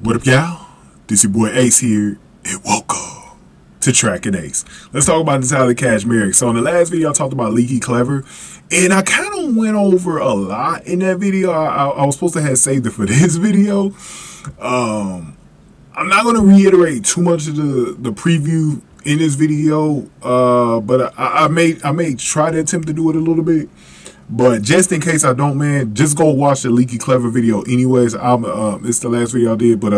What up, y'all? This your boy Ace here, and welcome to Track and Ace. Let's talk about Natalia Kaczmarek. So in the last video, I talked about Lieke, Klaver, and I kind of went over a lot in that video. I was supposed to have saved it for this video. I'm not going to reiterate too much of the preview in this video, but I may try to attempt to do it a little bit. But just in case I don't, man, just go watch the Lieke Klaver video anyways. It's the last video I did, but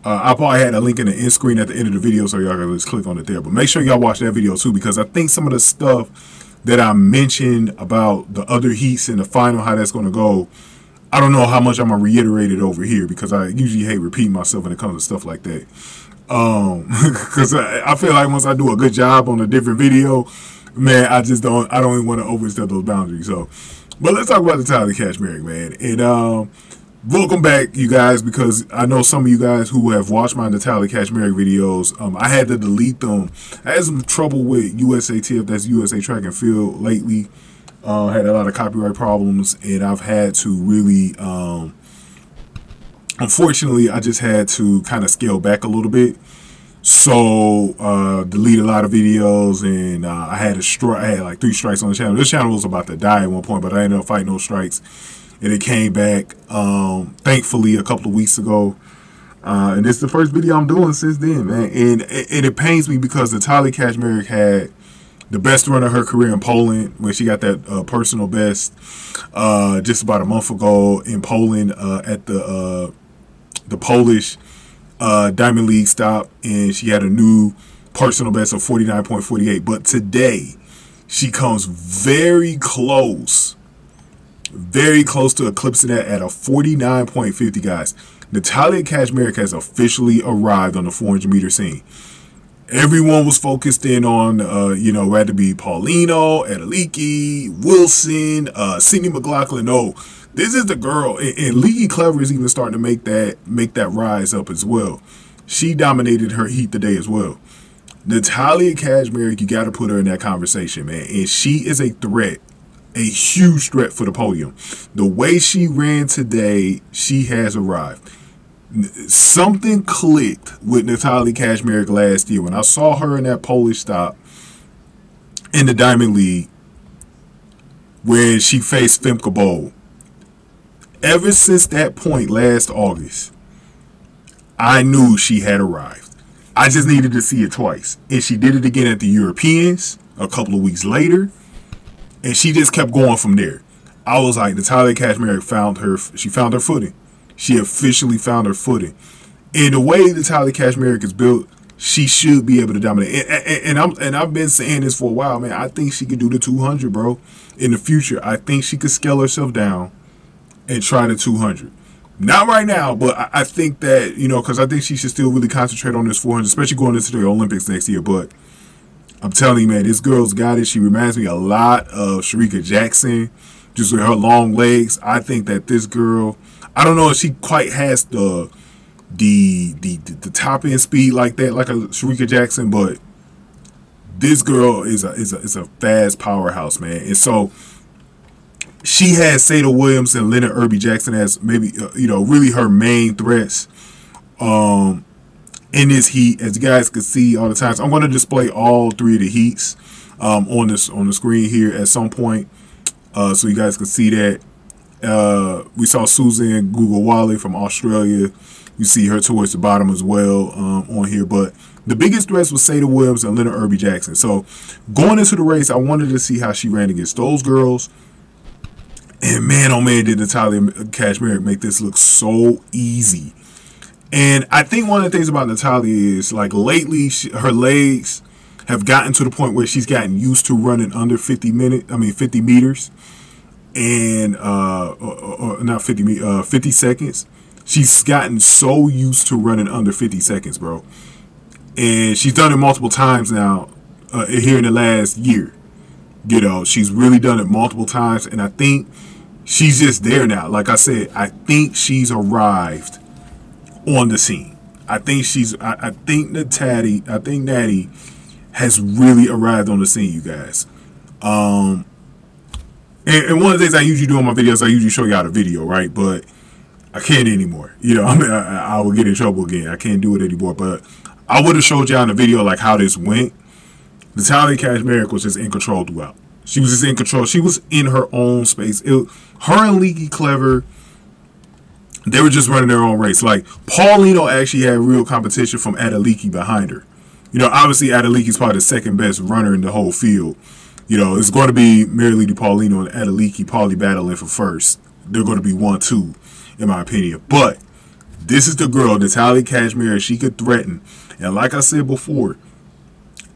I probably had a link in the end screen at the end of the video, so y'all can just click on it there. But make sure y'all watch that video too, because I think some of the stuff that I mentioned about the other heats in the final, how that's going to go, I don't know how much I'm going to reiterate it over here, because I usually hate repeating myself when it comes to stuff like that. Because I feel like once I do a good job on a different video, man, I don't even want to overstep those boundaries. So, but let's talk about Natalia Kaczmarek, man. And welcome back, you guys, because I know some of you guys who have watched my Natalia Kaczmarek videos, I had to delete them. I had some trouble with USAN-TV, that's USA Track and Field, lately. Had a lot of copyright problems, and I've had to really, unfortunately, I just had to kind of scale back a little bit. So delete a lot of videos, and I had like 3 strikes on the channel. This channel was about to die at one point, but I ended up fighting those strikes, and it came back thankfully a couple of weeks ago. And this is the first video I'm doing since then, man. And it pains me because Natalia Kaczmarek had the best run of her career in Poland, when she got that personal best just about a month ago in Poland at the Polish Diamond League stop, and she had a new personal best of 49.48. But today she comes very close to eclipsing that at a 49.50, guys. Natalia Kaczmarek has officially arrived on the 400-meter scene. Everyone was focused in on, had to be Paulino, Adeleke, Wilson, Cynthia McLaughlin. No, this is the girl, and Lieke Klaver is even starting to make that rise up as well. She dominated her heat today as well. Natalia Kaczmarek, you got to put her in that conversation, man. And she is a threat, a huge threat for the podium. The way she ran today, she has arrived. Something clicked with Natalia Kaczmarek last year when I saw her in that Polish stop in the Diamond League when she faced Femke Bol. Ever since that point last August, I knew she had arrived. I just needed to see it twice. And she did it again at the Europeans a couple of weeks later. And she just kept going from there. I was like, Natalia Kaczmarek found her footing. She officially found her footing. And the way Natalia Kaczmarek is built, she should be able to dominate. And I've been saying this for a while, man. I think she could do the 200, bro, in the future. I think she could scale herself down and try the 200. Not right now, but I think that, because I think she should still really concentrate on this 400, especially going into the Olympics next year. But I'm telling you, man, this girl's got it. She reminds me a lot of Shericka Jackson, just with her long legs. I think that this girl, I don't know if she quite has the top end speed like that, like a Shericka Jackson, but this girl is a fast powerhouse, man. And so she has Sada Williams and Leonard Irby Jackson as maybe really her main threats in this heat, as you guys can see all the time. So I'm going to display all 3 of the heats on the screen here at some point, so you guys can see that. We saw Susan Guguwale from Australia. You see her towards the bottom as well on here. But the biggest threats was Sada Williams and Leonard Irby Jackson. So going into the race, I wanted to see how she ran against those girls. And man, oh man, did Natalia Kaczmarek make this look so easy. And I think one of the things about Natalia is, like, lately her legs have gotten to the point where she's gotten used to running under 50 meters. And not 50 seconds. She's gotten so used to running under 50 seconds, bro. And she's done it multiple times now here in the last year. She's really done it multiple times, and I think she's just there now. Like I said, I think she's arrived on the scene. I think Natty has really arrived on the scene, you guys. And one of the things I usually do on my videos, I usually show y'all the video, right? But I can't anymore. You know, I mean, I will get in trouble again. I can't do it anymore. But I would have showed y'all in the video like how this went. Natalia Kaczmarek was just in control throughout. She was just in control. She was in her own space. Her and Lieke, Klaver, they were just running their own race. Like, Paulino actually had real competition from Adeleke behind her. You know, obviously, Adeleke's probably the second best runner in the whole field. You know, it's going to be Marileidy, Paulino, and Adeleke probably battling for first. They're going to be 1-2, in my opinion. But this is the girl, Natalia Kaczmarek. She could threaten. And like I said before,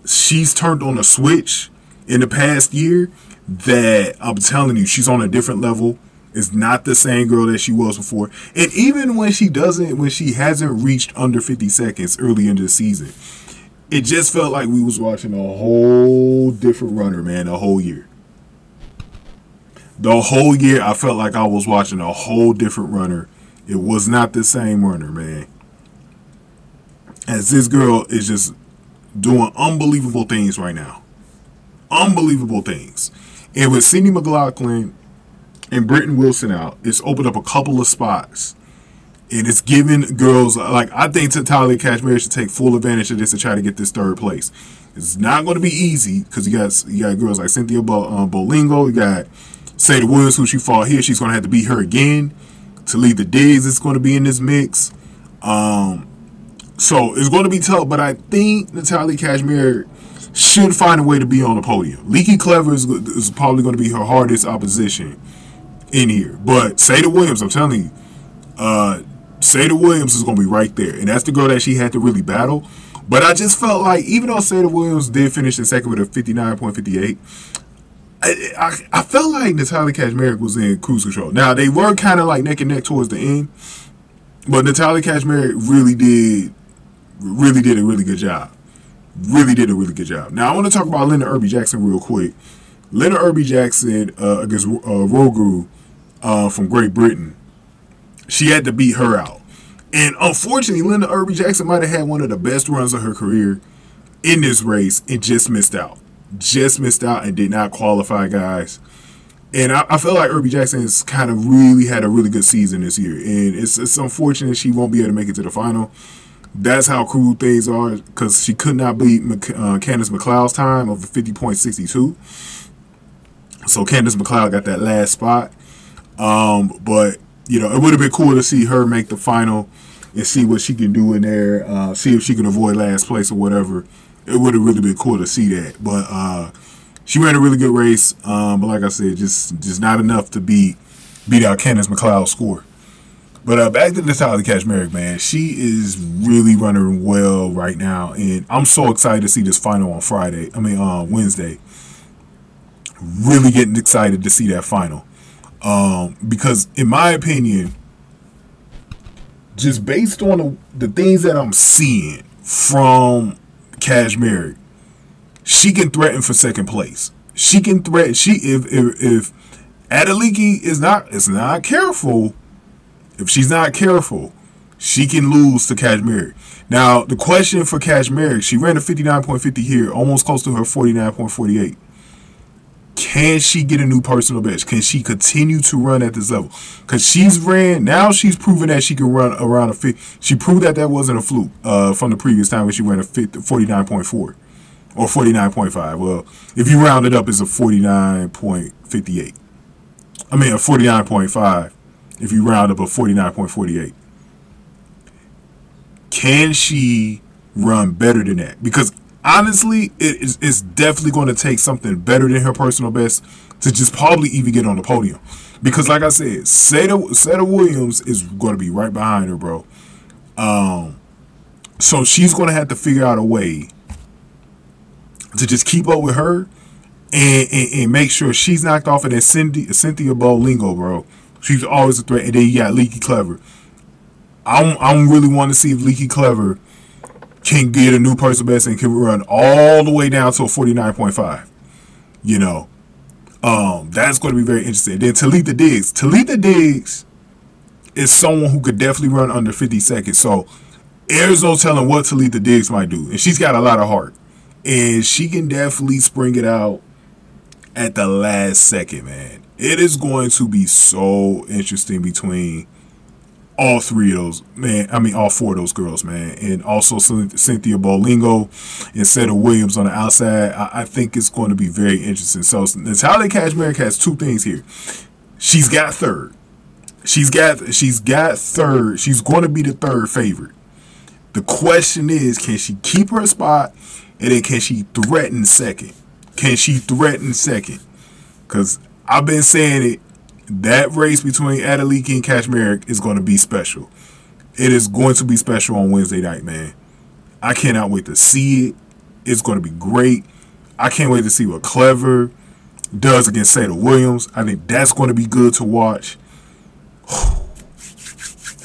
she's turned on a switch in the past year that I'm telling you, she's on a different level. It's not the same girl that she was before. And even when she hasn't reached under 50 seconds early in the season, it just felt like we was watching a whole different runner, man, the whole year. The whole year, I felt like I was watching a whole different runner. It was not the same runner, man. As this girl is just doing unbelievable things right now. Unbelievable things. And with Sydney McLaughlin and Britton Wilson out, it's opened up a couple of spots. And it's giving girls, like, I think Natalia Kaczmarek should take full advantage of this to try to get this third place. It's not going to be easy because you got girls like Cynthia Bolingo. You got Sada Williams, who she fought here. She's going to have to beat her again. Talitha Diggs is going to be in this mix. So it's going to be tough, but I think Natalia Kaczmarek should find a way to be on the podium. Lieke Klaver is probably going to be her hardest opposition in here. But Sada Williams, I'm telling you, Sada Williams is going to be right there. And that's the girl that she had to really battle. But I just felt like, even though Sada Williams did finish in second with a 59.58, I felt like Natalia Kaczmarek was in cruise control. Now, they were kind of like neck and neck towards the end. But Natalia Kaczmarek really did a really good job. Really did a really good job. Now, I want to talk about Linda Irby-Jackson real quick. Linda Irby-Jackson against Rogu from Great Britain. She had to beat her out. And unfortunately, Linda Irby-Jackson might have had one of the best runs of her career in this race and just missed out. Just missed out and did not qualify, guys. And I feel like Irby-Jackson has kind of really had a really good season this year. And it's unfortunate she won't be able to make it to the final. That's how cruel things are, because she could not beat Candice McLeod's time of 50.62. So Candice McLeod got that last spot. But, you know, it would have been cool to see her make the final and see what she can do in there. See if she can avoid last place or whatever. It would have really been cool to see that. But she ran a really good race. But like I said, just not enough to beat out Candice McLeod's score. But back to Natalia Kaczmarek, man. She is really running well right now. And I'm so excited to see this final on Wednesday. Really getting excited to see that final. Because in my opinion, just based on the things that I'm seeing from Kaczmarek, she can threaten for second place. She can threaten. If Adeleke is not careful, if she's not careful, she can lose to Kaczmarek. Now, the question for Kaczmarek, she ran a 59.50 here, almost close to her 49.48. Can she get a new personal best? Can she continue to run at this level? Because she's proven that she can run around a 50. She proved that wasn't a fluke from the previous time when she ran a 49.4 or 49.5. Well, if you round it up, it's a 49.58. I mean, a 49.5. If you round up a 49.48. Can she run better than that? Because honestly, it's definitely going to take something better than her personal best to just probably even get on the podium. Because like I said, Sada Williams is going to be right behind her, bro. So she's going to have to figure out a way to just keep up with her and make sure she's knocked off of that Cynthia Bolingo, bro. She's always a threat. And then you got Lieke Klaver. I'm really wanting to see if Lieke Klaver can get a new personal best and can run all the way down to a 49.5. You know, that's going to be very interesting. Then Talitha Diggs. Talitha Diggs is someone who could definitely run under 50 seconds. So there's no telling what Talitha Diggs might do. And she's got a lot of heart. And she can definitely spring it out at the last second, man. It is going to be so interesting between all three of those, man. I mean, all four of those girls, man. And also Cynthia Bolingo and Sada Williams on the outside. I think it's going to be very interesting. So Natalia Kaczmarek has two things here. She's got third. She's got third. She's going to be the third favorite. The question is, can she keep her spot? And then can she threaten second? Can she threaten second? Because I've been saying it. That race between Adeleke and Kaczmarek is going to be special. It is going to be special on Wednesday night, man. I cannot wait to see it. It's going to be great. I can't wait to see what Klaver does against Sada Williams. I think that's going to be good to watch.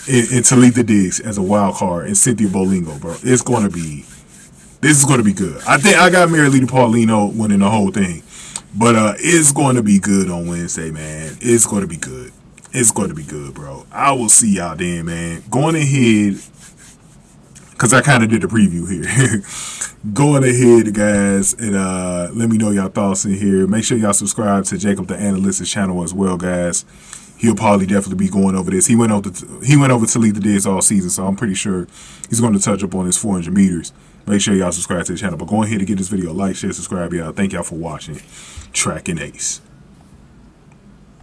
And Talitha Diggs as a wild card and Cynthia Bolingo, bro. This is going to be good. I think I got Marileidy Paulino winning the whole thing. But it's going to be good on Wednesday, man. It's going to be good. It's going to be good, bro. I will see y'all then, man. Going ahead, because I kind of did the preview here. Going ahead, guys, and let me know y'all thoughts in here. Make sure y'all subscribe to Jacob the Analyst's channel as well, guys. He'll probably definitely be going over this. He went over to Talitha Diggs all season, so I'm pretty sure he's going to touch up on his 400 meters. Make sure y'all subscribe to the channel. But go ahead and give this video a like, share, subscribe, y'all. Thank y'all for watching. Track and Ace.